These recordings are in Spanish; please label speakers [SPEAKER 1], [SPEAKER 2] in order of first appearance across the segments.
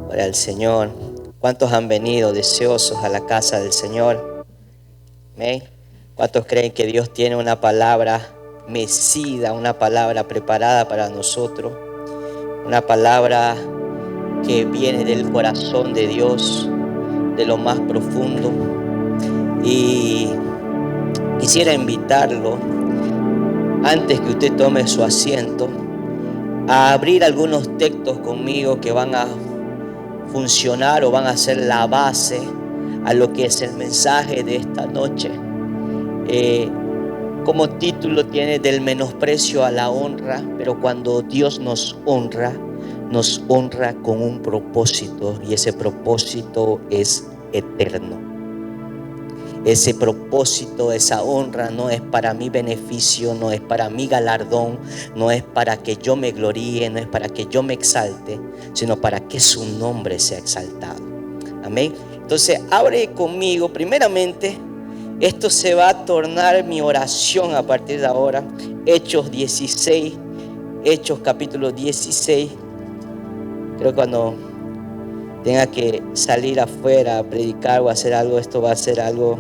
[SPEAKER 1] Gloria al Señor. ¿Cuántos han venido deseosos a la casa del Señor? ¿Amén? ¿Cuántos creen que Dios tiene una palabra mecida, una palabra preparada para nosotros? Una palabra que viene del corazón de Dios, de lo más profundo. Y quisiera invitarlo, antes que usted tome su asiento, a abrir algunos textos conmigo que van a funcionar o van a ser la base a lo que es el mensaje de esta noche. Como título tiene del menosprecio a la honra, pero cuando Dios nos honra con un propósito, y ese propósito es eterno. Ese propósito, esa honra no es para mi beneficio, no es para mi galardón, no es para que yo me gloríe, no es para que yo me exalte, sino para que su nombre sea exaltado. Amén. Entonces, abre conmigo. Primeramente, esto se va a tornar mi oración a partir de ahora. Hechos 16, Hechos capítulo 16. Creo que cuando tenga que salir afuera a predicar o hacer algo, esto va a ser algo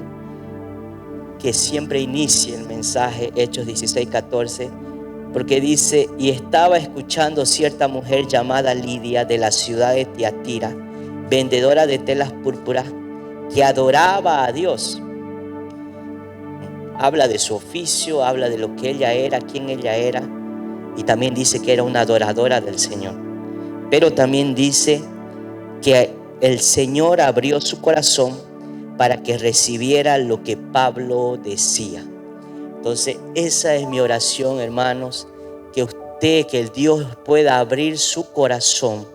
[SPEAKER 1] que siempre inicie el mensaje. Hechos 16, 14, porque dice: y estaba escuchando cierta mujer llamada Lidia, de la ciudad de Tiatira, vendedora de telas púrpuras, que adoraba a Dios. Habla de su oficio, habla de lo que ella era, quién ella era, y también dice que era una adoradora del Señor. Pero también dice que el Señor abrió su corazón para que recibiera lo que Pablo decía. Entonces, esa es mi oración, hermanos, que el Dios pueda abrir su corazón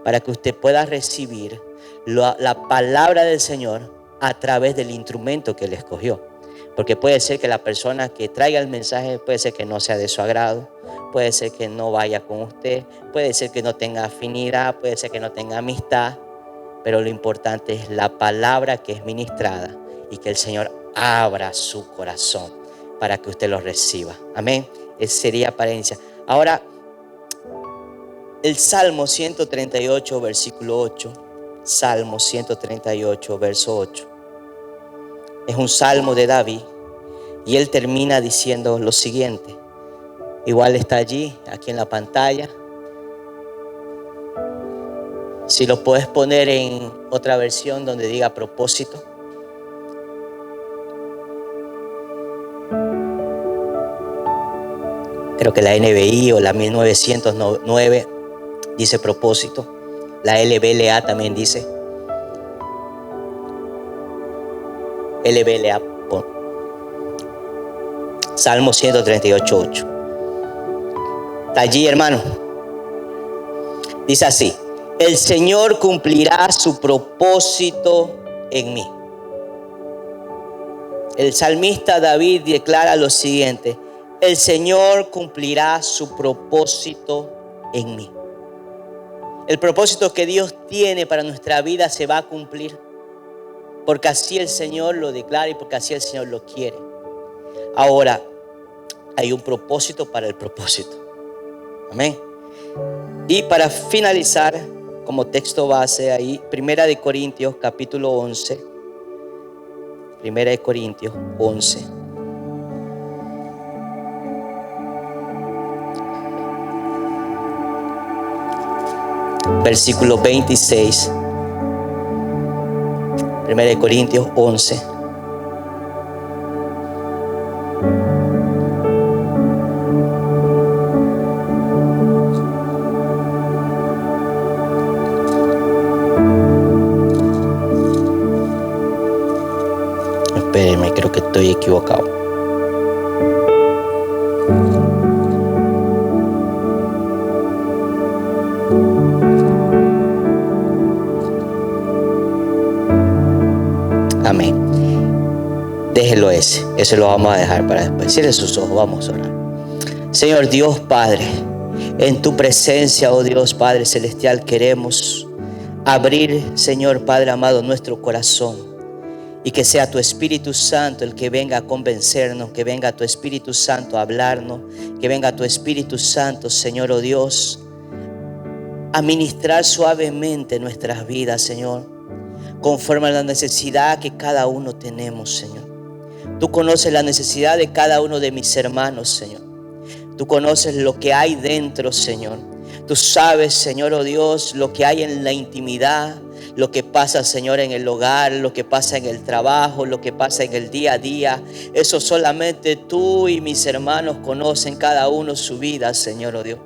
[SPEAKER 1] para que usted pueda recibir la palabra del Señor a través del instrumento que Él escogió. Porque puede ser que la persona que traiga el mensaje, puede ser que no sea de su agrado, puede ser que no vaya con usted, puede ser que no tenga afinidad, puede ser que no tenga amistad, pero lo importante es la palabra que es ministrada y que el Señor abra su corazón para que usted lo reciba. Amén. Esa sería para iniciar. Ahora, el Salmo 138, versículo 8. Salmo 138, verso 8. Es un salmo de David y él termina diciendo lo siguiente. Igual está allí, aquí en la pantalla. Si lo puedes poner en otra versión donde diga propósito. Creo que la NBI o la 1909 dice propósito. La LBLA también dice. LBLA. Salmo 138, 8. Está allí, hermano. Dice así: el Señor cumplirá su propósito en mí. El salmista David declara lo siguiente: el Señor cumplirá su propósito en mí. El propósito que Dios tiene para nuestra vida se va a cumplir, porque así el Señor lo declara y porque así el Señor lo quiere. Ahora, hay un propósito para el propósito. Amén. Y para finalizar, como texto base ahí, 1 Corintios capítulo 11. 1 Corintios 11. Versículo 26. 1 Corintios 11. Espérenme, creo que estoy equivocado. Amén. Déjelo ese lo vamos a dejar para después. Cierre sus ojos, vamos a orar. Señor Dios Padre, en tu presencia, oh Dios Padre Celestial, queremos abrir, Señor Padre amado, nuestro corazón. Y que sea tu Espíritu Santo el que venga a convencernos, que venga tu Espíritu Santo a hablarnos, que venga tu Espíritu Santo, Señor, oh Dios, a ministrar suavemente nuestras vidas, Señor, conforme a la necesidad que cada uno tenemos, Señor. Tú conoces la necesidad de cada uno de mis hermanos, Señor. Tú conoces lo que hay dentro, Señor. Tú sabes, Señor, oh Dios, lo que hay en la intimidad, lo que pasa, Señor, en el hogar, lo que pasa en el trabajo, lo que pasa en el día a día. Eso solamente tú y mis hermanos conocen cada uno su vida, Señor, oh Dios.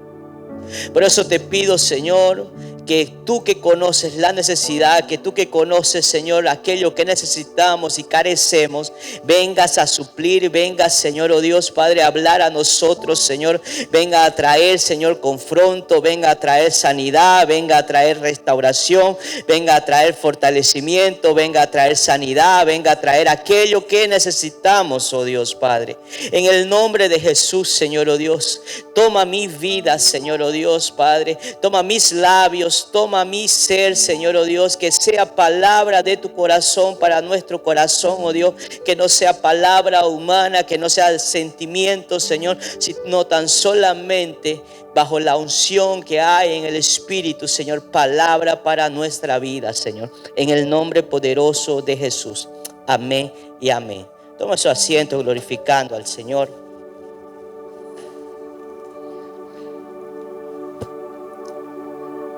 [SPEAKER 1] Por eso te pido, Señor, que tú que conoces la necesidad, que tú que conoces, Señor, aquello que necesitamos y carecemos, vengas a suplir, vengas, Señor, oh Dios, Padre, a hablar a nosotros, Señor. Venga a traer, Señor, confronto, venga a traer sanidad, venga a traer restauración, venga a traer fortalecimiento, venga a traer sanidad, venga a traer aquello que necesitamos, oh Dios, Padre. En el nombre de Jesús, Señor, oh Dios, toma mi vida, Señor, oh Dios, Padre. Toma mis labios, toma mi ser, Señor, oh Dios. Que sea palabra de tu corazón para nuestro corazón, oh Dios. Que no sea palabra humana, que no sea sentimiento, Señor, sino tan solamente bajo la unción que hay en el Espíritu, Señor. Palabra para nuestra vida, Señor. En el nombre poderoso de Jesús. Amén y amén. Toma su asiento glorificando al Señor.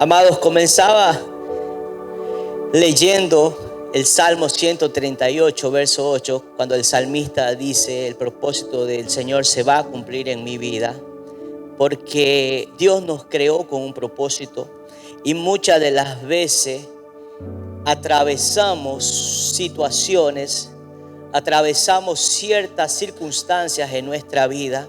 [SPEAKER 1] Amados, comenzaba leyendo el Salmo 138, verso 8, cuando el salmista dice: el propósito del Señor se va a cumplir en mi vida, porque Dios nos creó con un propósito y muchas de las veces atravesamos situaciones, atravesamos ciertas circunstancias en nuestra vida.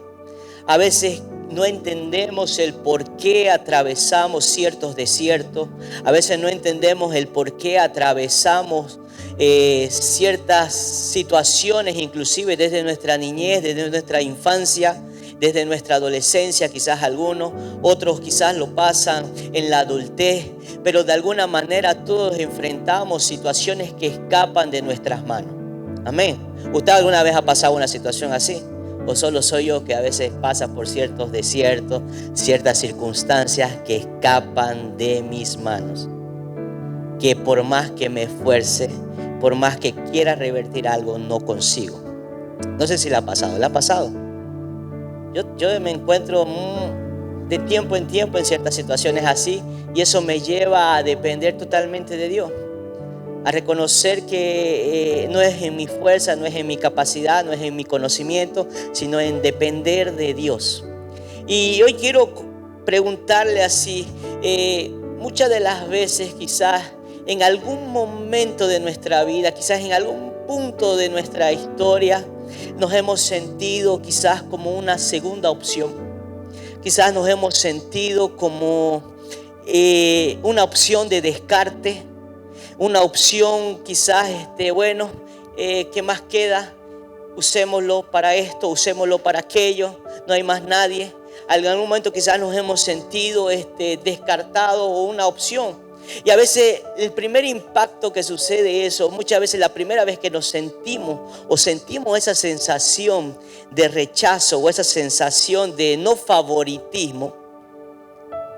[SPEAKER 1] A veces no entendemos el por qué atravesamos ciertos desiertos. A veces no entendemos el por qué atravesamos ciertas situaciones, inclusive desde nuestra niñez, desde nuestra infancia, desde nuestra adolescencia, quizás algunos, otros quizás lo pasan en la adultez, pero de alguna manera todos enfrentamos situaciones que escapan de nuestras manos. Amén. ¿Usted alguna vez ha pasado una situación así? ¿O solo soy yo que a veces pasa por ciertos desiertos, ciertas circunstancias que escapan de mis manos? Que por más que me esfuerce, por más que quiera revertir algo, no consigo. No sé si le ha pasado. ¿Le ha pasado? Yo me encuentro de tiempo en tiempo en ciertas situaciones así, y eso me lleva a depender totalmente de Dios. A reconocer que no es en mi fuerza, no es en mi capacidad, no es en mi conocimiento, sino en depender de Dios. Y hoy quiero preguntarle así, muchas de las veces quizás en algún momento de nuestra vida, quizás en algún punto de nuestra historia, nos hemos sentido quizás como una segunda opción. Quizás nos hemos sentido como una opción de descarte. Una opción quizás, ¿qué más queda? Usémoslo para esto, usémoslo para aquello, no hay más nadie. En algún momento quizás nos hemos sentido descartado o una opción. Y a veces el primer impacto que sucede eso, muchas veces la primera vez que nos sentimos esa sensación de rechazo o esa sensación de no favoritismo,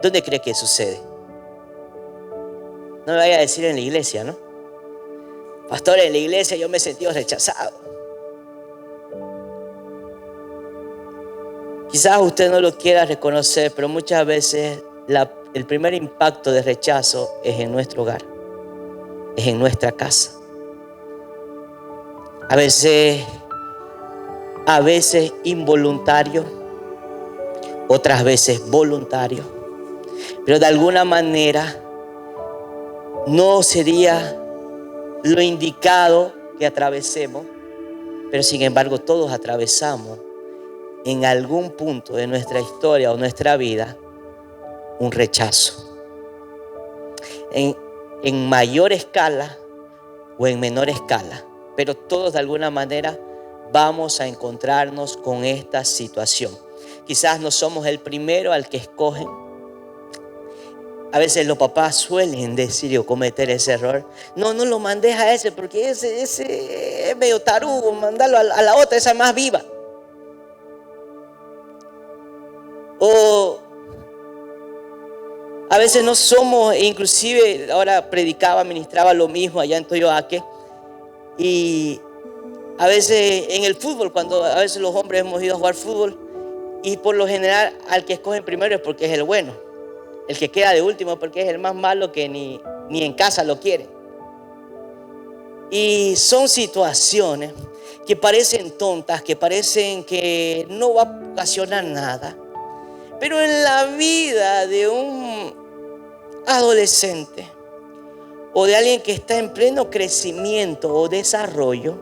[SPEAKER 1] ¿dónde cree que sucede? No me vaya a decir en la iglesia, ¿no? Pastor, en la iglesia yo me he sentido rechazado. Quizás usted no lo quiera reconocer, pero muchas veces el primer impacto de rechazo es en nuestro hogar, es en nuestra casa. A veces involuntario, otras veces voluntario, pero de alguna manera no sería lo indicado que atravesemos, pero sin embargo todos atravesamos en algún punto de nuestra historia o nuestra vida un rechazo. En mayor escala o en menor escala, pero todos de alguna manera vamos a encontrarnos con esta situación. Quizás no somos el primero al que escogen. A veces los papás suelen decir o cometer ese error. No lo mandes a ese porque ese es medio tarugo, mandalo a la otra, esa más viva. O A veces no somos, inclusive ahora predicaba, ministraba lo mismo allá en Toyoaque. Y a veces en el fútbol, cuando a veces los hombres hemos ido a jugar fútbol, y por lo general al que escogen primero es porque es el bueno. El que queda de último porque es el más malo que ni en casa lo quiere. Y son situaciones que parecen tontas, que parecen que no va a ocasionar nada. Pero en la vida de un adolescente o de alguien que está en pleno crecimiento o desarrollo,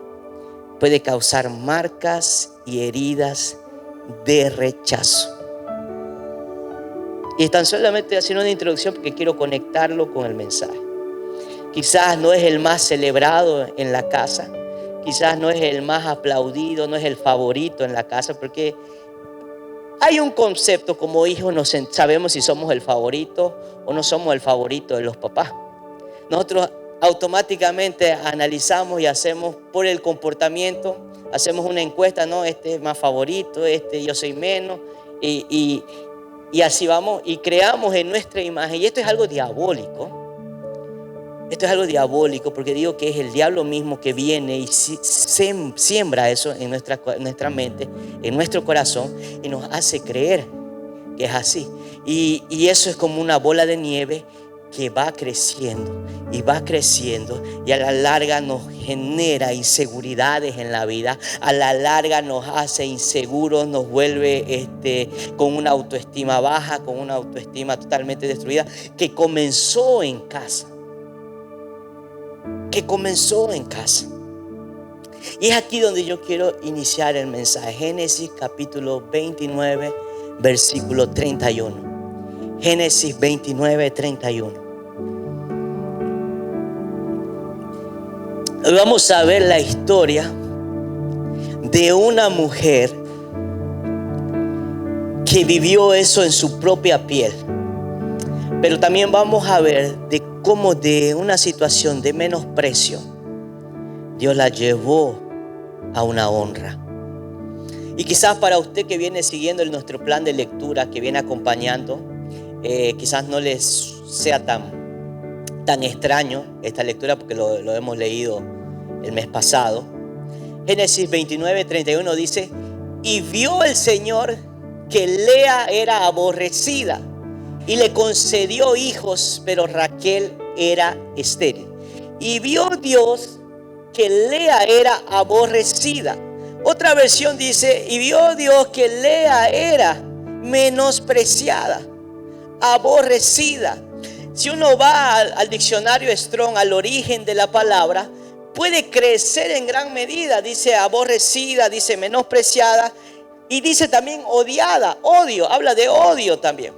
[SPEAKER 1] puede causar marcas y heridas de rechazo. Y tan solamente haciendo una introducción porque quiero conectarlo con el mensaje. Quizás no es el más celebrado en la casa, quizás no es el más aplaudido, no es el favorito en la casa, porque hay un concepto como hijos, no sabemos si somos el favorito o no somos el favorito de los papás. Nosotros automáticamente analizamos y hacemos por el comportamiento, hacemos una encuesta, no, este es más favorito, este yo soy menos, y así vamos y creamos en nuestra imagen. Y esto es algo diabólico. Esto es algo diabólico porque digo que es el diablo mismo que viene y siembra eso en nuestra mente, en nuestro corazón, y nos hace creer que es así. Y eso es como una bola de nieve que va creciendo y va creciendo, y a la larga nos genera inseguridades en la vida, a la larga nos hace inseguros, nos vuelve con una autoestima baja, con una autoestima totalmente destruida, que comenzó en casa. Y es aquí donde yo quiero iniciar el mensaje. Génesis capítulo 29, versículo 31. Génesis 29, 31. Hoy vamos a ver la historia de una mujer que vivió eso en su propia piel. Pero también vamos a ver de cómo de una situación de menosprecio Dios la llevó a una honra. Y quizás para usted que viene siguiendo nuestro plan de lectura, que viene acompañando, quizás no les sea tan extraño esta lectura porque lo hemos leído el mes pasado. Génesis 29, 31 dice: y vio el Señor que Lea era aborrecida y le concedió hijos, pero Raquel era estéril. Y vio Dios que Lea era aborrecida. Otra versión dice: y vio Dios que Lea era menospreciada, aborrecida. Si uno va al diccionario Strong, al origen de la palabra, puede crecer en gran medida. Dice aborrecida, dice menospreciada, y dice también odiada, odio, habla de odio también.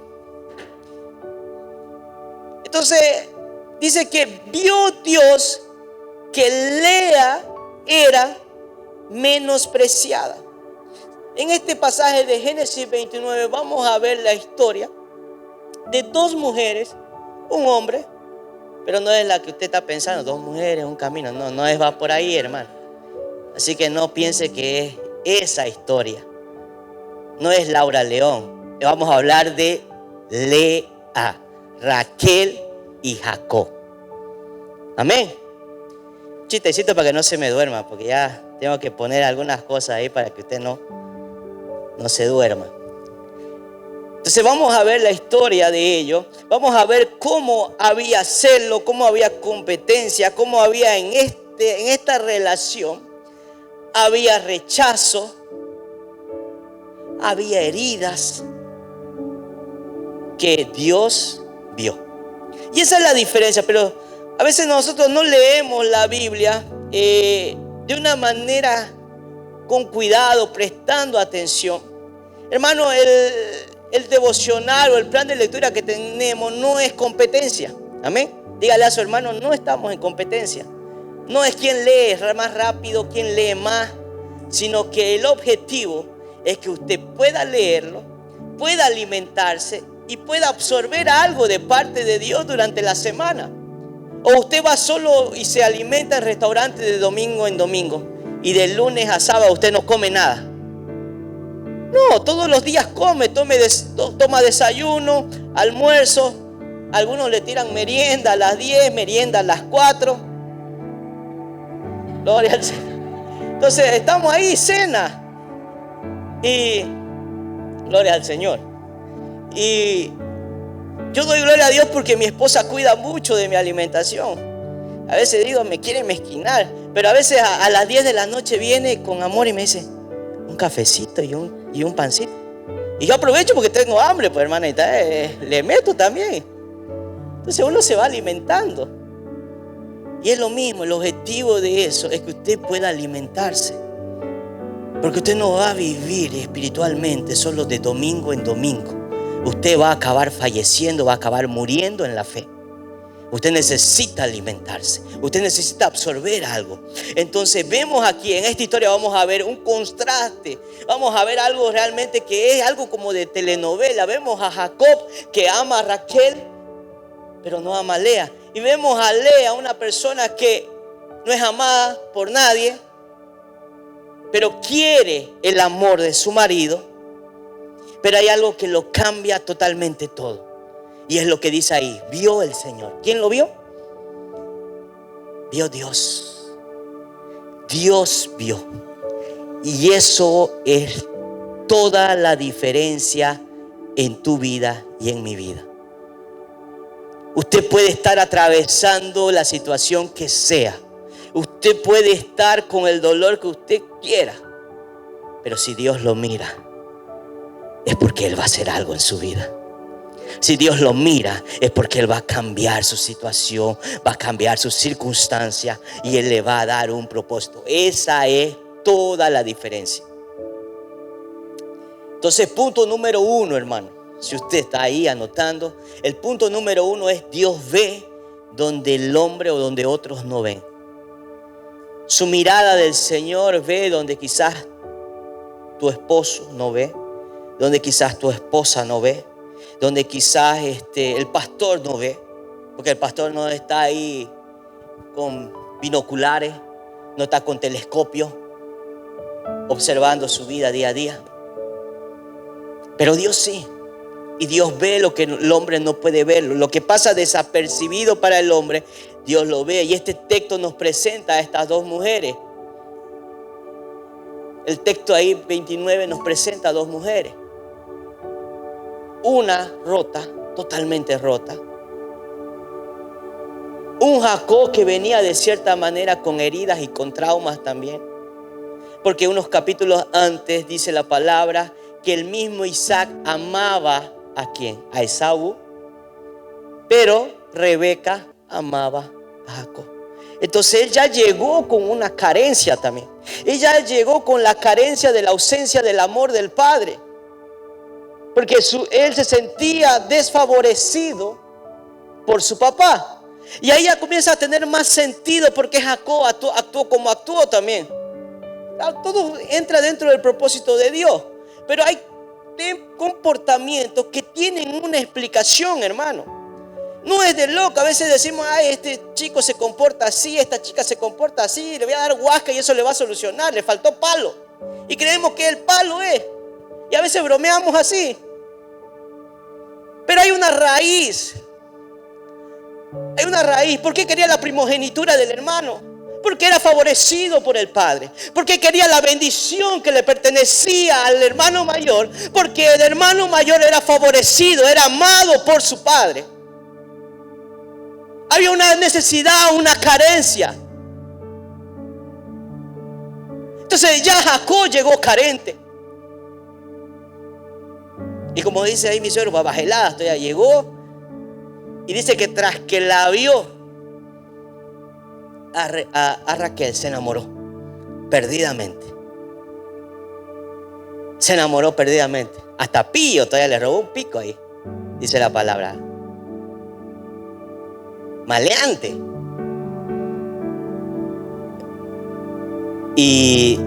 [SPEAKER 1] Entonces dice que vio Dios que Lea era menospreciada. En este pasaje de Génesis 29 vamos a ver la historia de dos mujeres, un hombre, pero no es la que usted está pensando, dos mujeres, un camino, no va por ahí, hermano. Así que no piense que es esa historia, no es Laura León. Vamos a hablar de Lea, Raquel y Jacob. Amén. Chistecito para que no se me duerma, porque ya tengo que poner algunas cosas ahí para que usted no se duerma. Entonces vamos a ver la historia de ellos. Vamos a ver cómo había celo, cómo había competencia, cómo había en esta relación había rechazo, había heridas que Dios vio. Y esa es la diferencia. Pero a veces nosotros no leemos la Biblia de una manera con cuidado, prestando atención. Hermano, el devocional o el plan de lectura que tenemos no es competencia. Amén. Dígale a su hermano: no estamos en competencia. No es quién lee más rápido, quién lee más, sino que el objetivo es que usted pueda leerlo, pueda alimentarse y pueda absorber algo de parte de Dios durante la semana. O usted va solo y se alimenta en restaurantes de domingo en domingo, y de lunes a sábado usted no come nada. No, todos los días come, toma desayuno, almuerzo, Algunos le tiran merienda a las 10, merienda a las 4. Gloria al Señor. Entonces estamos ahí, cena. Y gloria al Señor. Y yo doy gloria a Dios porque mi esposa cuida mucho de mi alimentación. A veces digo, me quiere mezquinar, pero a veces a las 10 de la noche viene con amor y me dice, un cafecito y un pancito. Y yo aprovecho porque tengo hambre, pues hermanita, le meto también. Entonces uno se va alimentando. Y es lo mismo, el objetivo de eso es que usted pueda alimentarse. Porque usted no va a vivir espiritualmente solo de domingo en domingo. Usted va a acabar falleciendo, va a acabar muriendo en la fe. Usted necesita alimentarse. Usted necesita absorber algo. Entonces vemos aquí en esta historia, vamos a ver un contraste. Vamos a ver algo realmente que es algo como de telenovela. Vemos a Jacob que ama a Raquel, pero no ama a Lea. Y vemos a Lea, una persona que no es amada por nadie, pero quiere el amor de su marido. Pero hay algo que lo cambia totalmente todo. Y es lo que dice ahí, vio el Señor. ¿Quién lo vio? Vio Dios. Dios vio. Y eso es toda la diferencia en tu vida y en mi vida. Usted puede estar atravesando la situación que sea. Usted puede estar con el dolor que usted quiera. Pero si Dios lo mira, es porque Él va a hacer algo en su vida. Si Dios lo mira, es porque Él va a cambiar su situación, va a cambiar sus circunstancias y Él le va a dar un propósito. Esa es toda la diferencia. Entonces, punto número 1, hermano, si usted está ahí anotando, el punto número 1 es Dios ve donde el hombre o donde otros no ven. Su mirada del Señor ve donde quizás tu esposo no ve, donde quizás tu esposa no ve, donde quizás el pastor no ve, porque el pastor no está ahí con binoculares, no está con telescopio observando su vida día a día. Pero Dios sí, y Dios ve lo que el hombre no puede ver, lo que pasa desapercibido para el hombre, Dios lo ve. Y este texto nos presenta a estas dos mujeres. El texto ahí 29 nos presenta a dos mujeres. Una rota, totalmente rota. Un Jacob que venía de cierta manera con heridas y con traumas también. Porque unos capítulos antes dice la palabra que el mismo Isaac amaba ¿a quién? A Esaú. Pero Rebeca amaba a Jacob. Entonces él ya llegó con una carencia también. Ella llegó con la carencia de la ausencia del amor del padre. Porque él se sentía desfavorecido por su papá. Y ahí ya comienza a tener más sentido porque Jacob actuó como actuó también. Todo entra dentro del propósito de Dios. Pero hay comportamientos que tienen una explicación, hermano. No es de loco. A veces decimos, ay, este chico se comporta así, esta chica se comporta así, le voy a dar huasca y eso le va a solucionar, le faltó palo. Y creemos que el palo es. Y a veces bromeamos así. Pero hay una raíz. Hay una raíz. ¿Por qué quería la primogenitura del hermano? Porque era favorecido por el padre. Porque quería la bendición que le pertenecía al hermano mayor. Porque el hermano mayor era favorecido, era amado por su padre. Había una necesidad, una carencia. Entonces ya Jacob llegó carente. Y como dice ahí mi suegro, babajelada, ya llegó. Y dice que tras que la vio, a Raquel se enamoró perdidamente. Se enamoró perdidamente. Hasta Pío todavía le robó un pico ahí. Dice la palabra. Maleante. Y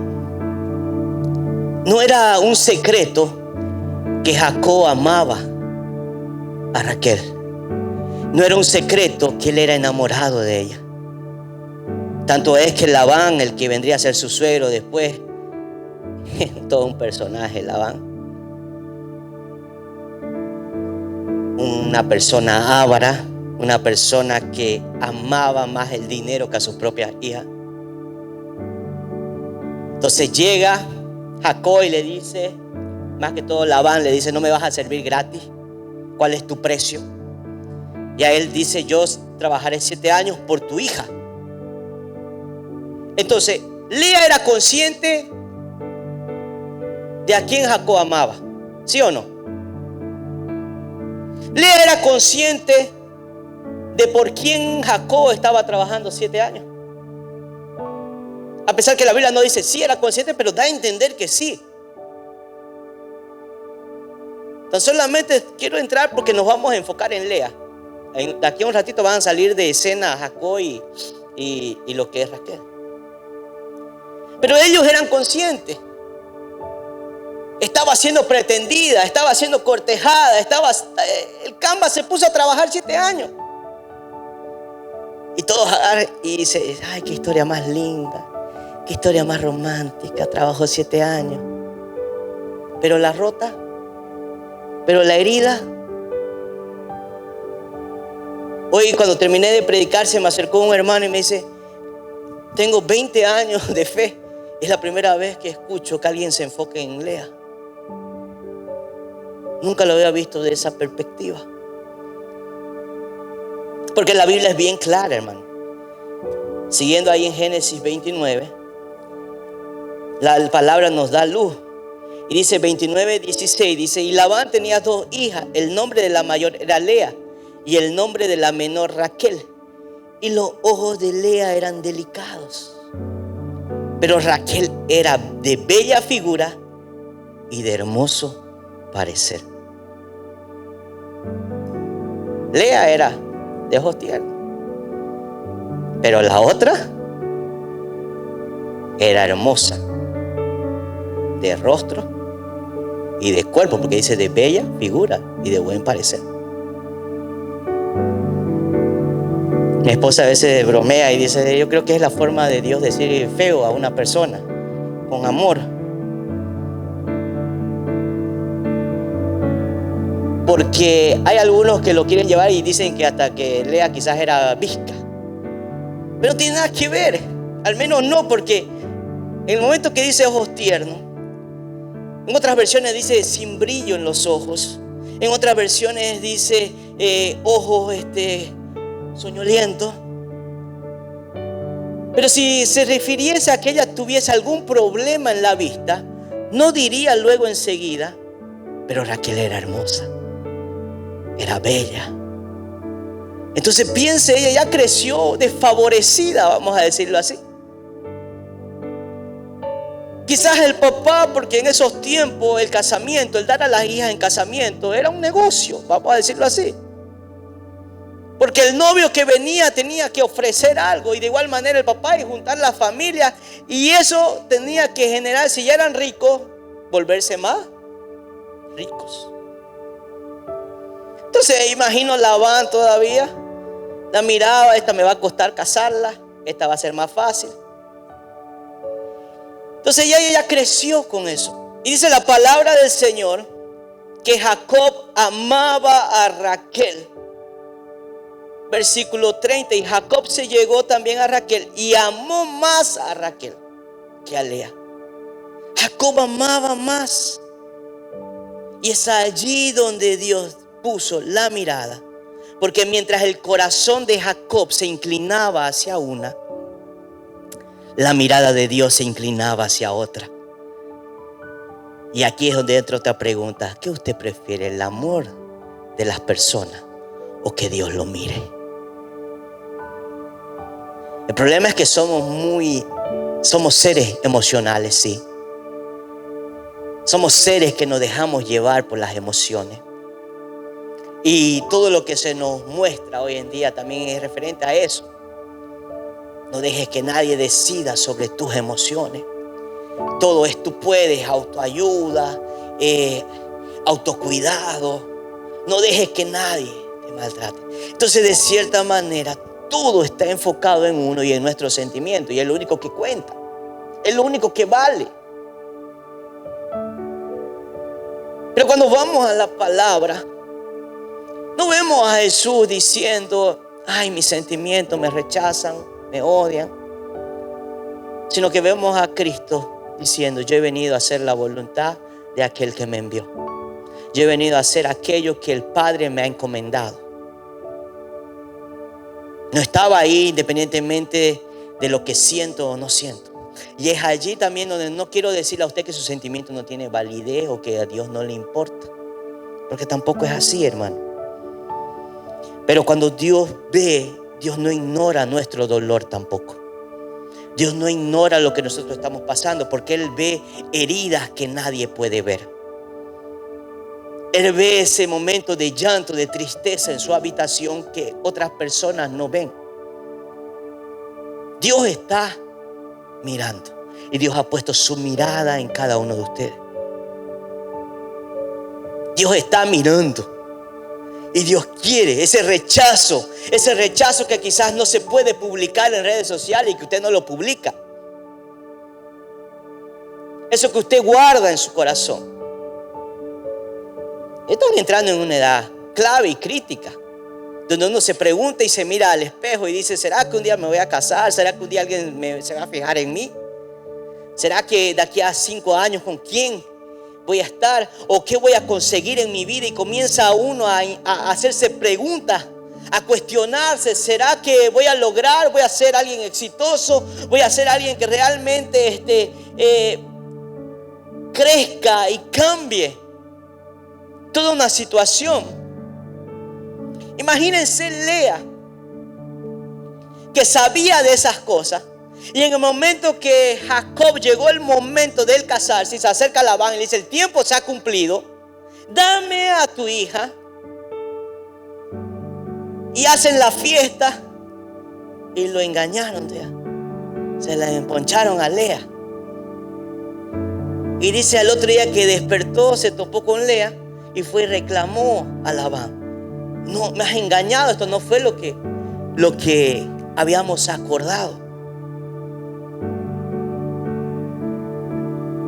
[SPEAKER 1] no era un secreto que Jacob amaba a Raquel. No era un secreto que él era enamorado de ella. Tanto es que Labán, el que vendría a ser su suegro después, todo un personaje, Labán. Un una persona avara, una persona que amaba más el dinero que a sus propias hijas. Entonces llega Jacob y le dice, más que todo Labán le dice, no me vas a servir gratis, ¿cuál es tu precio? Y a él dice, yo trabajaré 7 años por tu hija. Entonces Lea era consciente de a quién Jacob amaba, ¿sí o no? Lea era consciente de por quién Jacob estaba trabajando 7 años. A pesar que la Biblia no dice sí era consciente, pero da a entender que sí. Tan solamente quiero entrar porque nos vamos a enfocar en Lea. De aquí a un ratito van a salir de escena Jacob y lo que es Raquel. Pero ellos eran conscientes. Estaba siendo pretendida, estaba siendo cortejada, el Canva se puso a trabajar 7 años. Y todos agarran y dicen, ay, qué historia más linda, qué historia más romántica, trabajó 7 años. Pero la rota, pero la herida. Hoy cuando terminé de predicar se me acercó un hermano y me dice, tengo 20 años de fe, es la primera vez que escucho que alguien se enfoque en Lea. Nunca lo había visto de esa perspectiva. Porque la Biblia es bien clara, hermano. Siguiendo ahí en Génesis 29, la palabra nos da luz. Y dice 29:16, dice, y Labán tenía 2 hijas. El nombre de la mayor era Lea y el nombre de la menor Raquel. Y los ojos de Lea eran delicados, pero Raquel era de bella figura y de hermoso parecer. Lea era de ojos tiernos, pero la otra era hermosa de rostro y de cuerpo, porque dice de bella figura y de buen parecer. Mi esposa a veces bromea y dice, yo creo que es la forma de Dios decir feo a una persona con amor. Porque hay algunos que lo quieren llevar y dicen que hasta que Lea quizás era visca. Pero no tiene nada que ver. Al menos no, porque en el momento que dice ojos tiernos, en otras versiones dice sin brillo en los ojos. En otras versiones dice ojos soñolientos. Pero si se refiriese a que ella tuviese algún problema en la vista, no diría luego enseguida, pero Raquel era hermosa, era bella. Entonces piense, ella ya creció desfavorecida, vamos a decirlo así. Quizás el papá, porque en esos tiempos el casamiento, el dar a las hijas en casamiento era un negocio, vamos a decirlo así. Porque el novio que venía tenía que ofrecer algo, y de igual manera el papá, y juntar la familia, y eso tenía que generar, si ya eran ricos, volverse más ricos. Entonces imagino a Labán todavía, la miraba, esta me va a costar casarla, esta va a ser más fácil. Entonces ella creció con eso. Y dice la palabra del Señor que Jacob amaba a Raquel. Versículo 30, y Jacob se llegó también a Raquel y amó más a Raquel que a Lea. Jacob amaba más. Y es allí donde Dios puso la mirada. Porque mientras el corazón de Jacob se inclinaba hacia una, la mirada de Dios se inclinaba hacia otra. Y aquí es donde entra otra pregunta. ¿Qué usted prefiere? ¿El amor de las personas o que Dios lo mire? El problema es que somos seres emocionales, sí. Somos seres que nos dejamos llevar por las emociones. Y todo lo que se nos muestra hoy en día también es referente a eso. No dejes que nadie decida sobre tus emociones. Todo es tú puedes, autoayuda, autocuidado. No dejes que nadie te maltrate. Entonces, de cierta manera, todo está enfocado en uno y en nuestros sentimientos. Y es lo único que cuenta. Es lo único que vale. Pero cuando vamos a la palabra, No vemos a Jesús diciendo, ay, mis sentimientos me rechazan, me odian. Sino que vemos a Cristo diciendo, yo he venido a hacer la voluntad de aquel que me envió. Yo he venido a hacer aquello que el Padre me ha encomendado. No estaba ahí independientemente de lo que siento o no siento. Y es allí también donde no quiero decirle a usted que su sentimiento no tiene validez o que a Dios no le importa. Porque tampoco es así, hermano. Pero cuando Dios ve, Dios no ignora nuestro dolor tampoco. Dios no ignora lo que nosotros estamos pasando, porque Él ve heridas que nadie puede ver. Él ve ese momento de llanto, de tristeza en su habitación que otras personas no ven. Dios está mirando y Dios ha puesto su mirada en cada uno de ustedes. Dios está mirando y Dios quiere ese rechazo que quizás no se puede publicar en redes sociales y que usted no lo publica. Eso que usted guarda en su corazón. Están entrando en una edad clave y crítica, donde uno se pregunta y se mira al espejo y dice, ¿será que un día me voy a casar? ¿Será que un día alguien se va a fijar en mí? ¿Será que de aquí a 5 años con quién voy a estar? ¿O qué voy a conseguir en mi vida? Y comienza uno a hacerse preguntas, a cuestionarse. ¿Será que voy a lograr? ¿Voy a ser alguien exitoso? ¿Voy a ser alguien que realmente crezca y cambie toda una situación? Imagínense Lea, que sabía de esas cosas, y en el momento que Jacob llegó el momento de él casarse, y se acerca a Labán y le dice, el tiempo se ha cumplido, dame a tu hija. Y hacen la fiesta y lo engañaron, tía. Se la emponcharon a Lea. Y dice al otro día que despertó, se topó con Lea y fue y reclamó a Labán. No, me has engañado, esto no fue lo que habíamos acordado.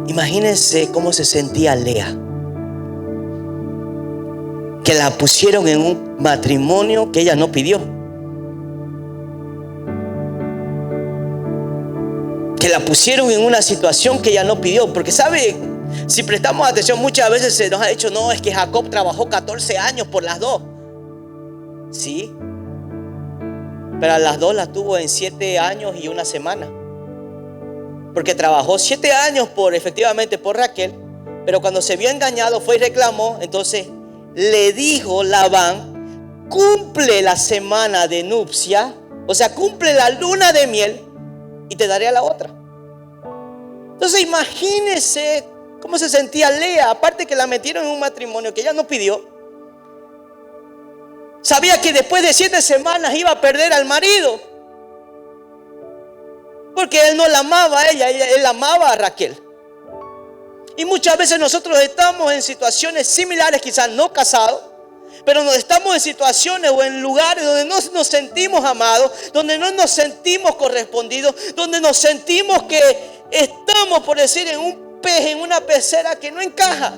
[SPEAKER 1] Imagínense cómo se sentía Lea, que la pusieron en un matrimonio que ella no pidió, que la pusieron en una situación que ella no pidió. Porque sabe, si prestamos atención, muchas veces se nos ha dicho, no, es que Jacob trabajó 14 años por las dos. Sí, pero a las dos las tuvo en 7 años y 1 semana. Porque trabajó 7 años efectivamente por Raquel, pero cuando se vio engañado fue y reclamó. Entonces le dijo Labán, cumple la semana de nupcia, o sea, cumple la luna de miel y te daré a la otra. Entonces imagínense cómo se sentía Lea, aparte que la metieron en un matrimonio que ella no pidió. Sabía que después de 7 semanas iba a perder al marido, porque él no la amaba a ella, él amaba a Raquel. Y muchas veces nosotros estamos en situaciones similares, quizás no casados, pero estamos en situaciones o en lugares donde no nos sentimos amados, donde no nos sentimos correspondidos, donde nos sentimos que estamos, por decir, en un pez, en una pecera que no encaja,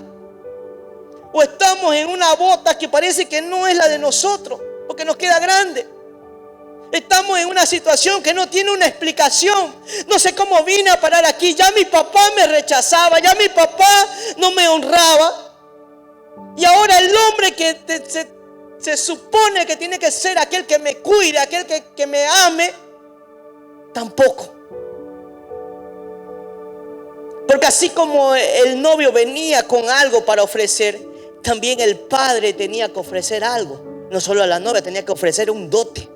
[SPEAKER 1] o estamos en una bota que parece que no es la de nosotros, porque nos queda grande. Estamos en una situación que no tiene una explicación. No sé cómo vine a parar aquí. Ya mi papá me rechazaba, ya mi papá no me honraba. Y ahora el hombre que se supone que tiene que ser aquel que me cuide, aquel que me ame, tampoco. Porque así como el novio venía con algo para ofrecer, también el padre tenía que ofrecer algo. No solo a la novia, tenía que ofrecer un dote.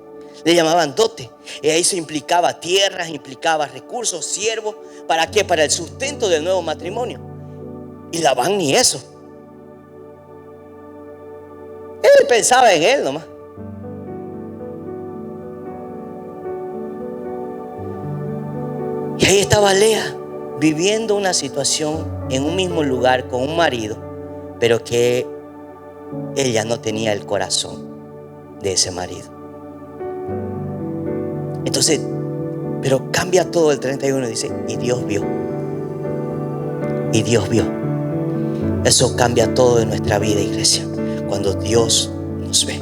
[SPEAKER 1] Le llamaban dote. Y eso implicaba tierras, implicaba recursos, siervos. ¿Para qué? Para el sustento del nuevo matrimonio. Y Labán ni eso. Él pensaba en él nomás. Y ahí estaba Lea, viviendo una situación en un mismo lugar con un marido, pero que ella no tenía el corazón de ese marido. Entonces, pero cambia todo el 31, dice, y Dios vio. Y Dios vio. Eso cambia todo en nuestra vida, iglesia. Cuando Dios nos nos ve.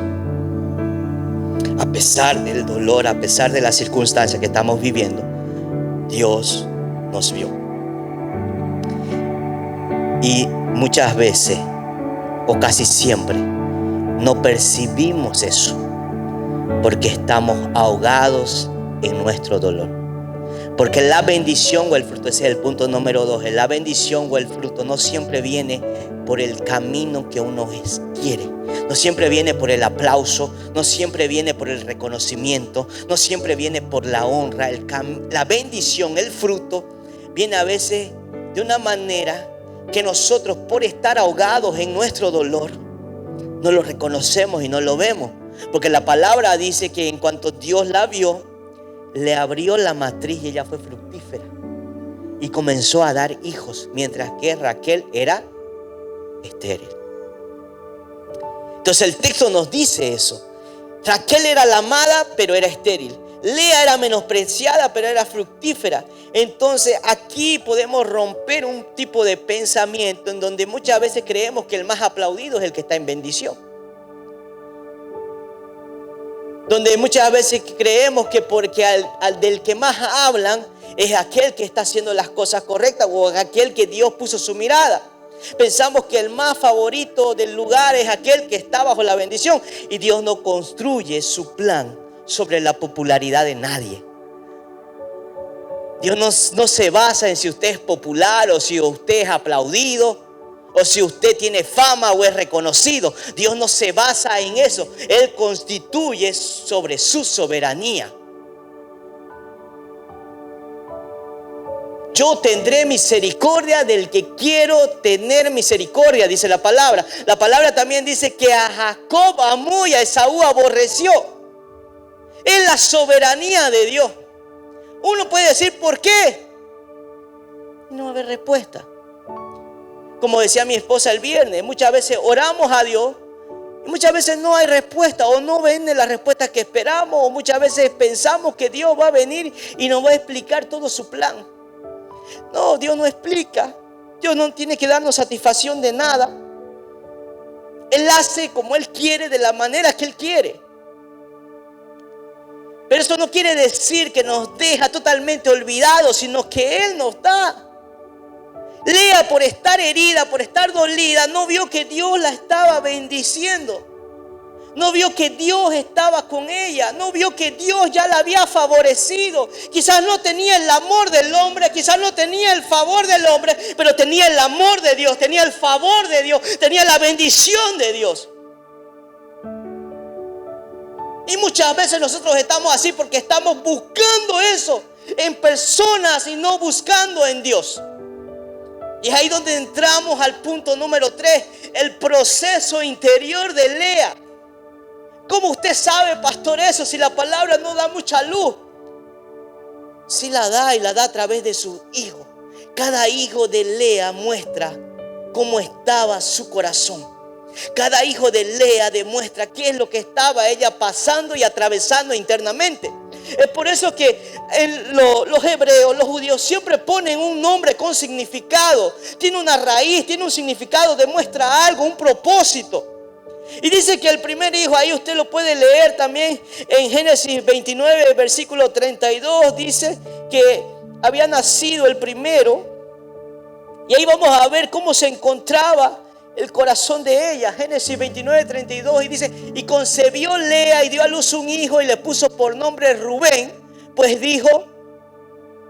[SPEAKER 1] A pesar del dolor, a pesar de las circunstancias que estamos viviendo, Dios nos vio. Y muchas veces, o casi siempre, no percibimos eso porque estamos ahogados en nuestro dolor. Porque la bendición o el fruto, ese es el punto número 2, la bendición o el fruto no siempre viene por el camino que uno quiere. No siempre viene por el aplauso, no siempre viene por el reconocimiento, no siempre viene por la honra. La bendición, el fruto, viene a veces de una manera que nosotros, por estar ahogados en nuestro dolor, no lo reconocemos y no lo vemos. Porque la palabra dice que en cuanto Dios la vio, le abrió la matriz y ella fue fructífera y comenzó a dar hijos, mientras que Raquel era estéril. Entonces el texto nos dice eso. Raquel era la amada, pero era estéril. Lea era menospreciada, pero era fructífera. Entonces aquí podemos romper un tipo de pensamiento en donde muchas veces creemos que el más aplaudido es el que está en bendición. Donde muchas veces creemos que porque al del que más hablan es aquel que está haciendo las cosas correctas o aquel que Dios puso su mirada. Pensamos que el más favorito del lugar es aquel que está bajo la bendición. Y Dios no construye su plan sobre la popularidad de nadie. Dios no se basa en si usted es popular o si usted es aplaudido o si usted tiene fama o es reconocido. Dios no se basa en eso. Él constituye sobre su soberanía. Yo tendré misericordia del que quiero tener misericordia, dice la palabra. La palabra también dice que a Jacob amó y a Esaú aborreció. Es la soberanía de Dios. Uno puede decir ¿por qué? No va a haber respuesta. Como decía mi esposa el viernes, muchas veces oramos a Dios y muchas veces no hay respuesta o no viene la respuesta que esperamos, o muchas veces pensamos que Dios va a venir y nos va a explicar todo su plan. No, Dios no explica. Dios no tiene que darnos satisfacción de nada. Él hace como Él quiere, de la manera que Él quiere. Pero eso no quiere decir que nos deja totalmente olvidados, sino que Él nos da. Lea, por estar herida, por estar dolida, no vio que Dios la estaba bendiciendo. No vio que Dios estaba con ella. No vio que Dios ya la había favorecido. Quizás no tenía el amor del hombre, quizás no tenía el favor del hombre, pero tenía el amor de Dios, tenía el favor de Dios, tenía la bendición de Dios. Y muchas veces nosotros estamos así porque estamos buscando eso en personas y no buscando en Dios. Y es ahí donde entramos al punto número 3, el proceso interior de Lea. ¿Cómo usted sabe, pastor, eso si la palabra no da mucha luz? Sí la da, y la da a través de su hijo. Cada hijo de Lea muestra cómo estaba su corazón. Cada hijo de Lea demuestra qué es lo que estaba ella pasando y atravesando internamente. Es por eso que los hebreos, los judíos siempre ponen un nombre con significado. Tiene una raíz, tiene un significado, demuestra algo, un propósito. Y dice que el primer hijo, ahí usted lo puede leer también en Génesis 29, versículo 32, dice que había nacido el primero. Y ahí vamos a ver cómo se encontraba el corazón de ella. Génesis 29, 32, y dice: y concebió Lea y dio a luz un hijo y le puso por nombre Rubén, pues dijo: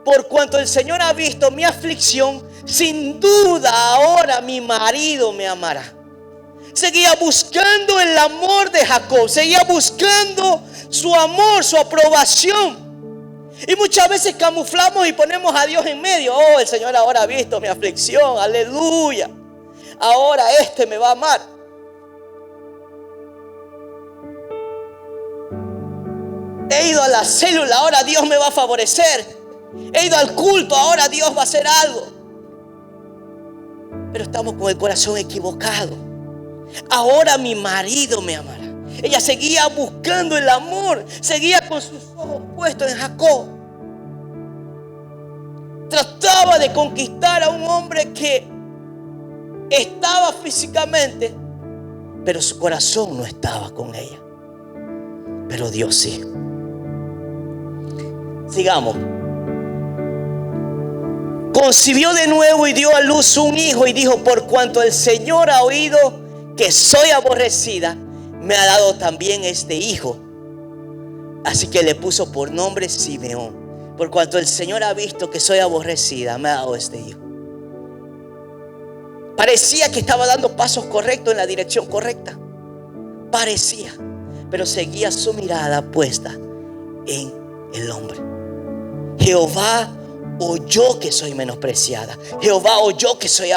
[SPEAKER 1] por cuanto el Señor ha visto mi aflicción, sin duda ahora mi marido me amará. Seguía buscando el amor de Jacob, seguía buscando su amor, su aprobación. Y muchas veces camuflamos y ponemos a Dios en medio. Oh, el Señor ahora ha visto mi aflicción, aleluya. Ahora me va a amar. He ido a la célula, ahora Dios me va a favorecer. He ido al culto, ahora Dios va a hacer algo. Pero estamos con el corazón equivocado. Ahora mi marido me amará. Ella seguía buscando el amor, seguía con sus ojos puestos en Jacob. Trataba de conquistar a un hombre que estaba físicamente, pero su corazón no estaba con ella. Pero Dios sí. Sigamos. Concibió de nuevo y dio a luz un hijo y dijo: por cuanto el Señor ha oído que soy aborrecida, me ha dado también este hijo. Así que le puso por nombre Simeón. Por cuanto el Señor ha visto que soy aborrecida, me ha dado este hijo. Parecía que estaba dando pasos correctos en la dirección correcta. Parecía, pero seguía su mirada puesta en el hombre. Jehová oyó que soy menospreciada. Jehová oyó que soy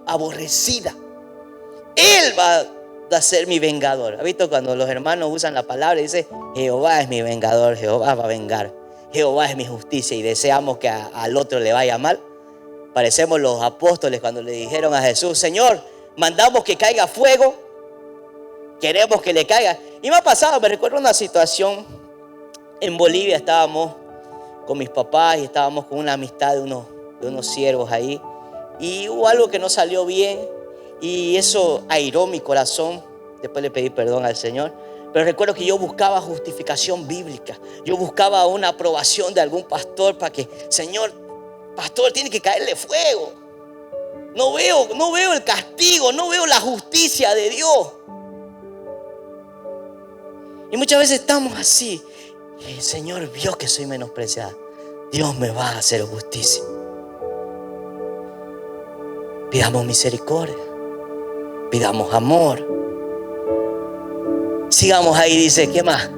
[SPEAKER 1] aborrecida. Él va a ser mi vengador. ¿Ha visto cuando los hermanos usan la palabra y dicen: Jehová es mi vengador, Jehová va a vengar, Jehová es mi justicia, y deseamos que al otro le vaya mal? Parecemos los apóstoles cuando le dijeron a Jesús: Señor, mandamos que caiga fuego, queremos que le caiga. Y me ha pasado, me recuerdo una situación en Bolivia. Estábamos con mis papás y estábamos con una amistad de unos siervos ahí, y hubo algo que no salió bien y eso airó mi corazón. Después le pedí perdón al Señor, pero recuerdo que yo buscaba justificación bíblica. Yo buscaba una aprobación de algún pastor para que: Señor, pastor, tiene que caerle fuego. No veo el castigo, no veo la justicia de Dios. Y muchas veces estamos así. El Señor vio que soy menospreciada, Dios me va a hacer justicia. Pidamos misericordia, pidamos amor. Sigamos ahí, dice, ¿qué más?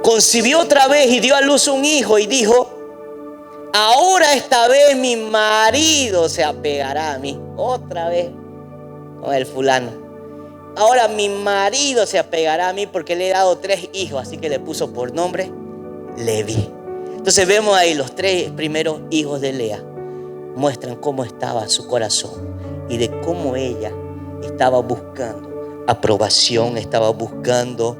[SPEAKER 1] Concibió otra vez y dio a luz un hijo y dijo: ahora esta vez mi marido se apegará a mí. Otra vez con el fulano. Ahora mi marido se apegará a mí porque le he dado 3 hijos. Así que le puso por nombre Leví. Entonces vemos ahí los 3 primeros hijos de Lea. Muestran cómo estaba su corazón y de cómo ella estaba buscando aprobación, estaba buscando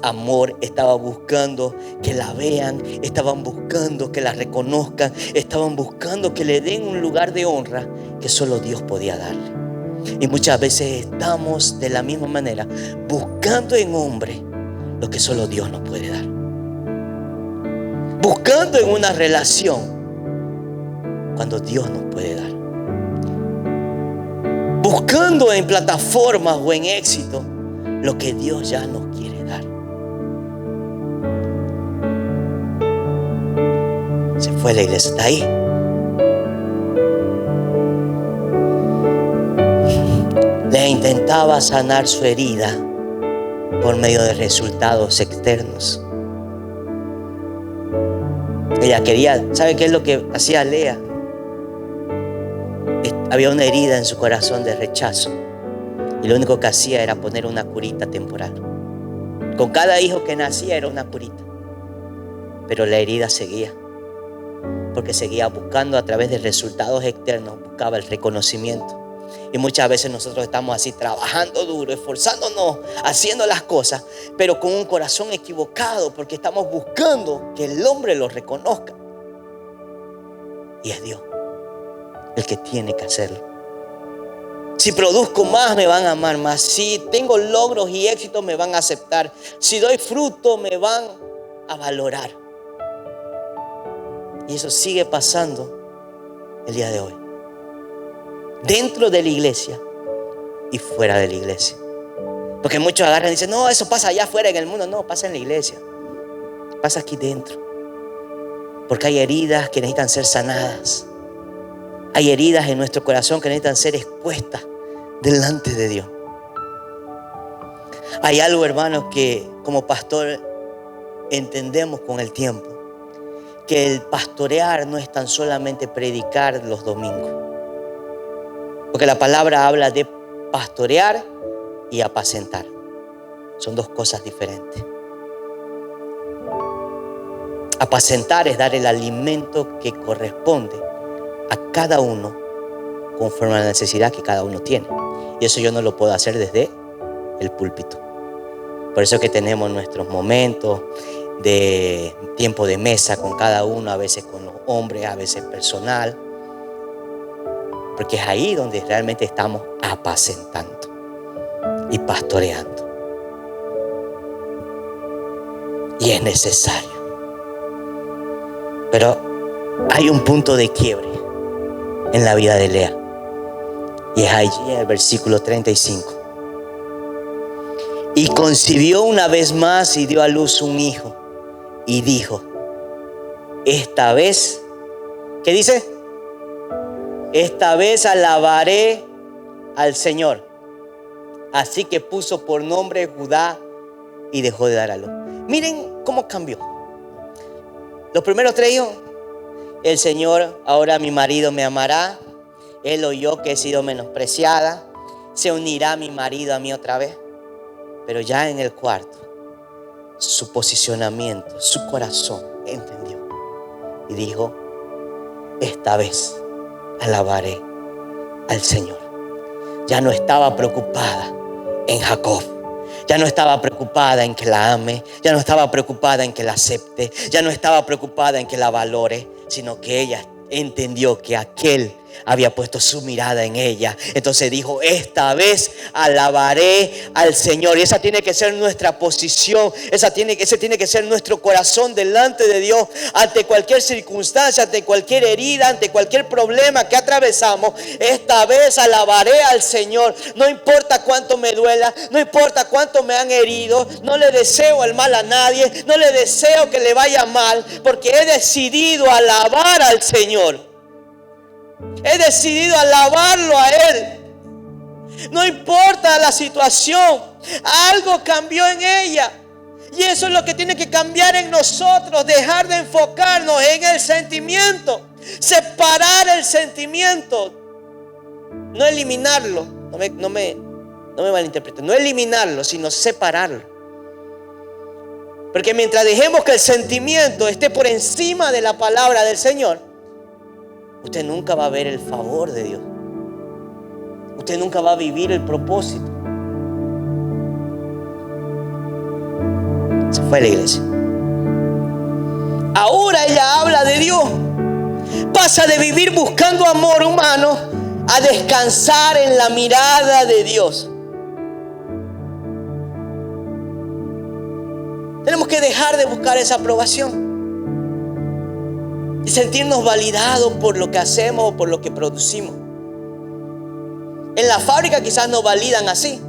[SPEAKER 1] amor, estaba buscando que la vean, estaban buscando que la reconozcan, estaban buscando que le den un lugar de honra que solo Dios podía darle. Y muchas veces estamos de la misma manera buscando en hombre lo que solo Dios nos puede dar, buscando en una relación cuando Dios nos puede dar, buscando en plataformas o en éxito lo que Dios ya nos quiere dar. Se fue la iglesia, está ahí. Le intentaba sanar su herida por medio de resultados externos. Ella quería, ¿sabe qué es lo que hacía Lea? Había una herida en su corazón de rechazo, y lo único que hacía era poner una curita temporal. Con cada hijo que nacía era una curita, pero la herida seguía, porque seguía buscando a través de resultados externos, buscaba el reconocimiento. Y muchas veces nosotros estamos así, trabajando duro, esforzándonos, haciendo las cosas, pero con un corazón equivocado, porque estamos buscando que el hombre lo reconozca. Y es Dios el que tiene que hacerlo. Si produzco más, me van a amar más. Si tengo logros y éxitos, me van a aceptar. Si doy fruto, me van a valorar. Y eso sigue pasando el día de hoy, dentro de la iglesia y fuera de la iglesia. Porque muchos agarran y dicen: no, eso pasa allá afuera en el mundo. No, pasa en la iglesia, pasa aquí dentro. Porque hay heridas que necesitan ser sanadas. Hay heridas en nuestro corazón que necesitan ser expuestas delante de Dios. Hay algo, hermanos, que como pastor entendemos con el tiempo: que el pastorear no es tan solamente predicar los domingos. Porque la palabra habla de pastorear y apacentar. Son 2 cosas diferentes. Apacentar es dar el alimento que corresponde a cada uno conforme a la necesidad que cada uno tiene. Y eso yo no lo puedo hacer desde el púlpito. Por eso es que tenemos nuestros momentos de tiempo de mesa con cada uno, a veces con los hombres, a veces personal. Porque es ahí donde realmente estamos apacentando. y pastoreando. Y es necesario. Pero hay un punto de quiebre en la vida de Lea. Y es allí en el versículo 35. Y concibió una vez más y dio a luz un hijo. Y dijo, esta vez, ¿qué dice? Esta vez alabaré al Señor. Así que puso por nombre Judá y dejó de dar a luz. Miren cómo cambió. Los primeros 3 hijos, el Señor, ahora mi marido me amará. Él oyó que he sido menospreciada. Se unirá mi marido a mí otra vez. Pero ya en el cuarto, su posicionamiento, su corazón entendió. Y dijo, esta vez alabaré al Señor. Ya no estaba preocupada en Jacob. Ya no estaba preocupada en que la ame. Ya no estaba preocupada en que la acepte. Ya no estaba preocupada en que la valore. Sino que ella entendió que aquel había puesto su mirada en ella. Entonces dijo, esta vez alabaré al Señor. Y esa tiene que ser nuestra posición. Ese tiene que ser nuestro corazón delante de Dios. Ante cualquier circunstancia, ante cualquier herida, ante cualquier problema que atravesamos, esta vez alabaré al Señor. No importa cuánto me duela, no importa cuánto me han herido. No le deseo el mal a nadie, no le deseo que le vaya mal, porque he decidido alabar al Señor. He decidido alabarlo a Él. No importa la situación, algo cambió en ella. Y eso es lo que tiene que cambiar en nosotros. Dejar de enfocarnos en el sentimiento. Separar el sentimiento. No eliminarlo. No me malinterpreten. No eliminarlo, sino separarlo. Porque mientras dejemos que el sentimiento esté por encima de la palabra del Señor, usted nunca va a ver el favor de Dios. Usted nunca va a vivir el propósito. Se fue a la iglesia. Ahora ella habla de Dios. Pasa de vivir buscando amor humano a descansar en la mirada de Dios. Tenemos que dejar de buscar esa aprobación y sentirnos validados por lo que hacemos o por lo que producimos. En la fábrica quizás nos validan así.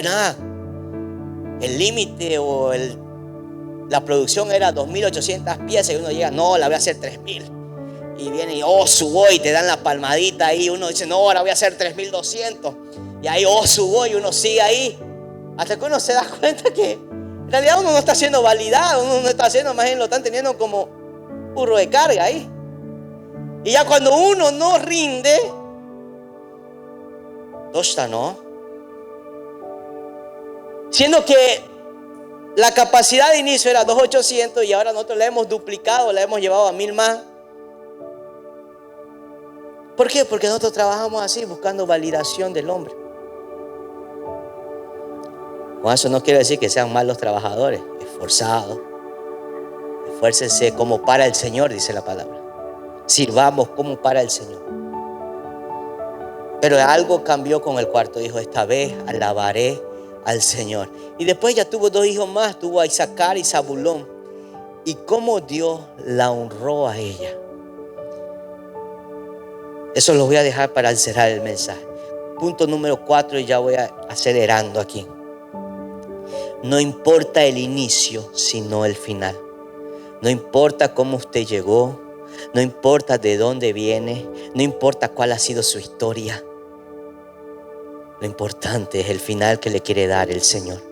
[SPEAKER 1] Nada. El límite o la producción era 2.800 piezas y uno llega, no, la voy a hacer 3.000. Y viene y y te dan la palmadita ahí. Uno dice, no, ahora voy a hacer 3.200. Y ahí, y uno sigue ahí. Hasta que uno se da cuenta que en realidad uno no está siendo validado, uno no está haciendo, más bien lo están teniendo como burro de carga ahí. Y ya cuando uno no rinde, ¿no? Siendo que la capacidad de inicio era 2.800 y ahora nosotros la hemos duplicado, la hemos llevado a 1.000 más. ¿Por qué? Porque nosotros trabajamos así, buscando validación del hombre. Con eso no quiero decir que sean malos trabajadores, esforzados. Esfuércense como para el Señor, dice la palabra. Sirvamos como para el Señor. Pero algo cambió con el cuarto. Dijo, esta vez alabaré al Señor. Y después ya tuvo 2 hijos más. Tuvo a Isaacar y Zabulón. Y cómo Dios la honró a ella. Eso lo voy a dejar para cerrar el mensaje. Punto número 4 y ya voy acelerando aquí. No importa el inicio, sino el final. No importa cómo usted llegó. No importa de dónde viene. No importa cuál ha sido su historia. Lo importante es el final que le quiere dar el Señor.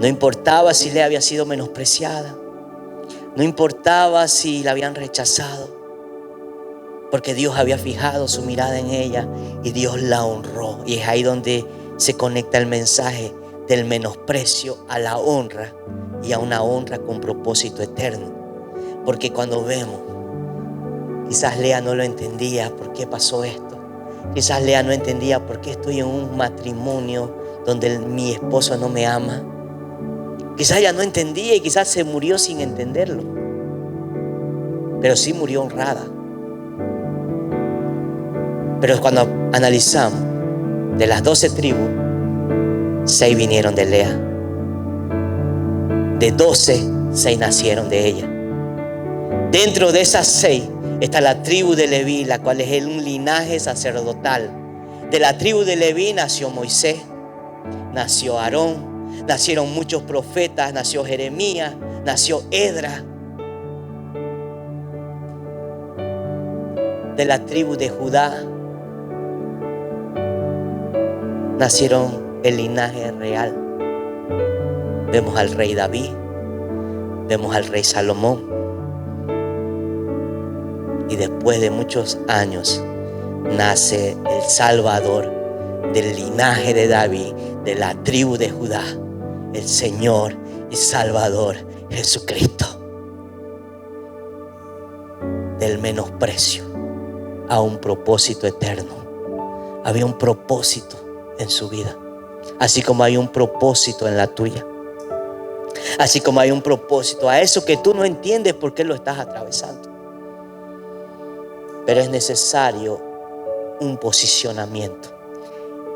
[SPEAKER 1] No importaba si le había sido menospreciada. No importaba si la habían rechazado. Porque Dios había fijado su mirada en ella y Dios la honró. Y es ahí donde se conecta el mensaje del menosprecio a la honra y a una honra con propósito eterno. Porque cuando vemos, quizás Lea no lo entendía, ¿por qué pasó esto? Quizás Lea no entendía por qué estoy en un matrimonio donde mi esposo no me ama. Quizás ella no entendía y quizás se murió sin entenderlo. Pero sí murió honrada. Pero cuando analizamos, De las 12 tribus, 6 vinieron de Lea. De 12, 6 nacieron de ella. Dentro de esas 6 está la tribu de Leví, la cual es un linaje sacerdotal. De la tribu de Leví nació Moisés, nació Aarón, nacieron muchos profetas, nació Jeremías, nació Esdras. De la tribu de Judá nacieron el linaje real. Vemos al rey David, vemos al rey Salomón. Y después de muchos años nace el Salvador del linaje de David, de la tribu de Judá, el Señor y Salvador Jesucristo. Del menosprecio a un propósito eterno. Había un propósito en su vida, así como hay un propósito en la tuya, así como hay un propósito a eso que tú no entiendes por qué lo estás atravesando. Pero es necesario un posicionamiento.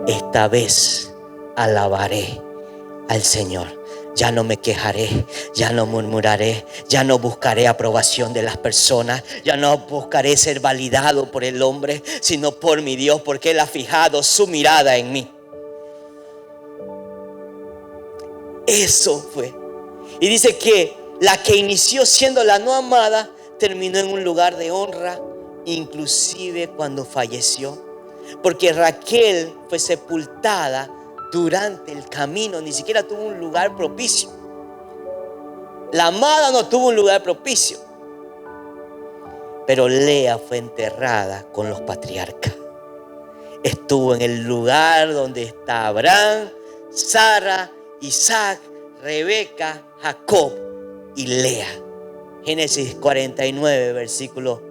[SPEAKER 1] Esta vez alabaré al Señor. Ya no me quejaré, ya no murmuraré, ya no buscaré aprobación de las personas, ya no buscaré ser validado por el hombre, sino por mi Dios, porque Él ha fijado su mirada en mí. Eso fue. Y dice que la que inició siendo la no amada terminó en un lugar de honra, inclusive cuando falleció, porque Raquel fue sepultada durante el camino, ni siquiera tuvo un lugar propicio. La amada no tuvo un lugar propicio, pero Lea fue enterrada con los patriarcas. Estuvo en el lugar donde está Abraham, Sara, Isaac, Rebeca, Jacob y Lea. Génesis 49, versículo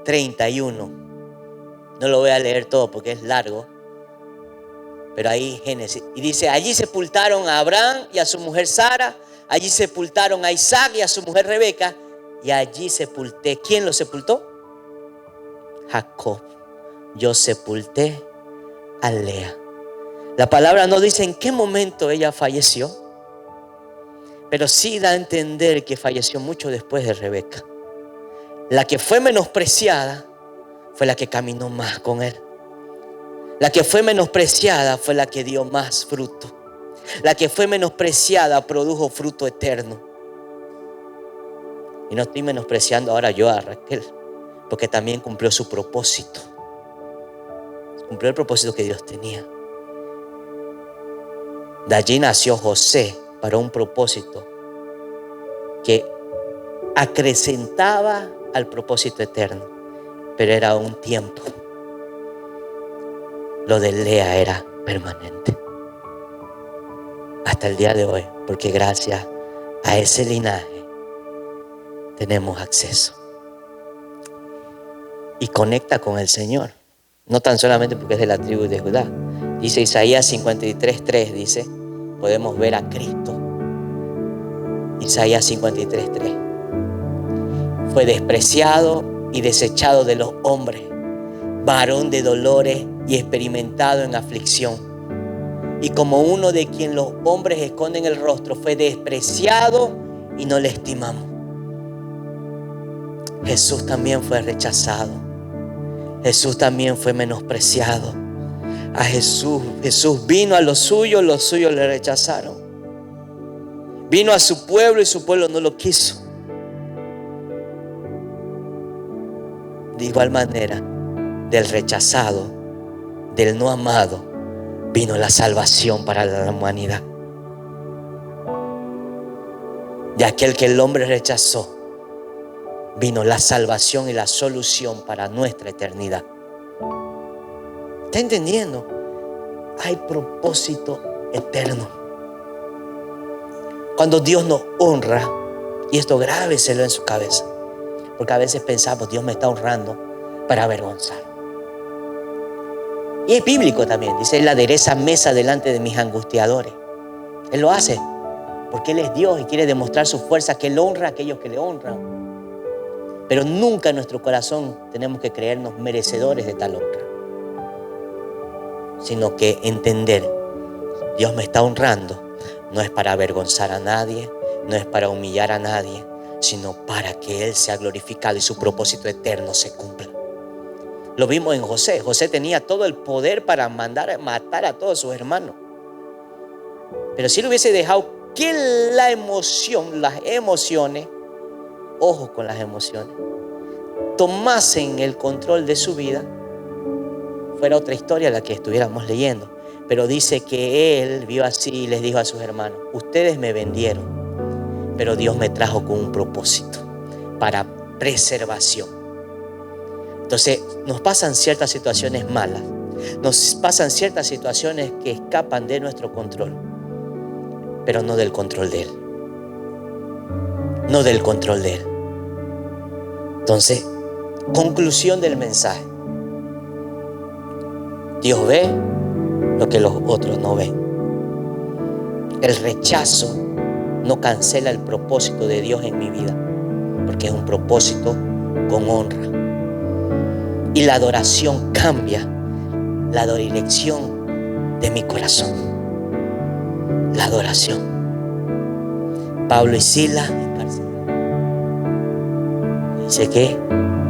[SPEAKER 1] 31. No lo voy a leer todo porque es largo, pero ahí Génesis. Y dice, allí sepultaron a Abraham y a su mujer Sara, allí sepultaron a Isaac y a su mujer Rebeca, y allí sepulté. ¿Quién lo sepultó? Jacob. Yo sepulté a Lea. La palabra no dice en qué momento ella falleció, pero sí da a entender que falleció mucho después de Rebeca. La que fue menospreciada fue la que caminó más con él. La que fue menospreciada fue la que dio más fruto. La que fue menospreciada produjo fruto eterno. Y no estoy menospreciando ahora yo a Raquel, porque también cumplió su propósito. Cumplió el propósito que Dios tenía. De allí nació José para un propósito que acrecentaba al propósito eterno, pero era un tiempo. Lo de Lea era permanente hasta el día de hoy, porque gracias a ese linaje tenemos acceso y conecta con el Señor, no tan solamente porque es de la tribu de Judá. Dice Isaías 53:3, dice, podemos ver a Cristo. Isaías 53:3. Fue despreciado y desechado de los hombres, varón de dolores y experimentado en aflicción. Y como uno de quien los hombres esconden el rostro, fue despreciado y no le estimamos. Jesús también fue rechazado. Jesús también fue menospreciado. A Jesús vino a los suyos le rechazaron. Vino a su pueblo y su pueblo no lo quiso. De igual manera, del rechazado, del no amado, vino la salvación para la humanidad. De aquel que el hombre rechazó, vino la salvación y la solución para nuestra eternidad. ¿Está entendiendo? Hay propósito eterno. Cuando Dios nos honra, y esto grábeselo en su cabeza, porque a veces pensamos, Dios me está honrando para avergonzar. Y es bíblico también, dice, Él adereza mesa delante de mis angustiadores. Él lo hace porque Él es Dios y quiere demostrar su fuerza, que Él honra a aquellos que le honran. Pero nunca en nuestro corazón tenemos que creernos merecedores de tal honra. sino que entender, Dios me está honrando, no es para avergonzar a nadie, no es para humillar a nadie, sino para que Él sea glorificado y su propósito eterno se cumpla. Lo vimos en José. José tenía todo el poder para mandar a matar a todos sus hermanos. Pero si él hubiese dejado que la emoción, las emociones, ojo con las emociones, tomasen el control de su vida, fuera otra historia la que estuviéramos leyendo. Pero dice que él vio así y les dijo a sus hermanos: ustedes me vendieron, pero Dios me trajo con un propósito, para preservación. Entonces nos pasan ciertas situaciones malas, nos pasan ciertas situaciones que escapan de nuestro control, pero no del control de Él. No del control de Él. Entonces, conclusión del mensaje: Dios ve lo que los otros no ven. El rechazo no cancela el propósito de Dios en mi vida, porque es un propósito con honra. Y la adoración cambia la dirección de mi corazón. La adoración. Pablo y Silas dice que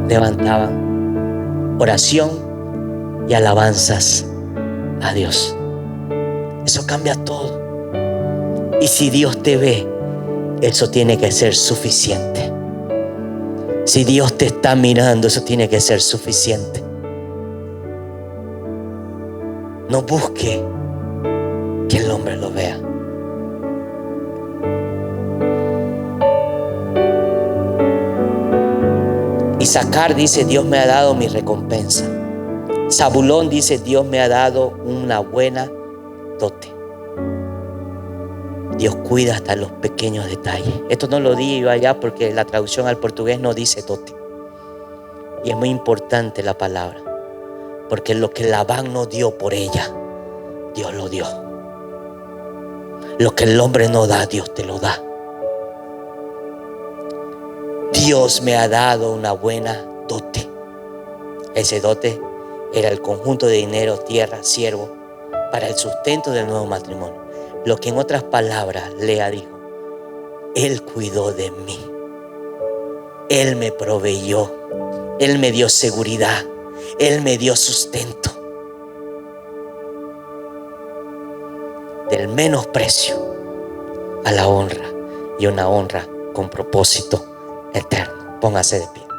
[SPEAKER 1] levantaban oración y alabanzas a Dios. Eso cambia todo. Y si Dios te ve, eso tiene que ser suficiente. Si Dios te está mirando, eso tiene que ser suficiente. No busque que el hombre lo vea. Isaacar dice: Dios me ha dado mi recompensa. Zabulón dice: Dios me ha dado una buena dote. Dios cuida hasta los pequeños detalles. Esto no lo digo allá porque la traducción al portugués no dice dote. Y es muy importante la palabra, porque lo que Labán no dio por ella, Dios lo dio. Lo que el hombre no da, Dios te lo da. Dios me ha dado una buena dote. Ese dote era el conjunto de dinero, tierra, siervo, para el sustento del nuevo matrimonio. Lo que en otras palabras Lea dijo: Él cuidó de mí, Él me proveyó, Él me dio seguridad, Él me dio sustento. Del menosprecio a la honra, y una honra con propósito eterno. Póngase de pie.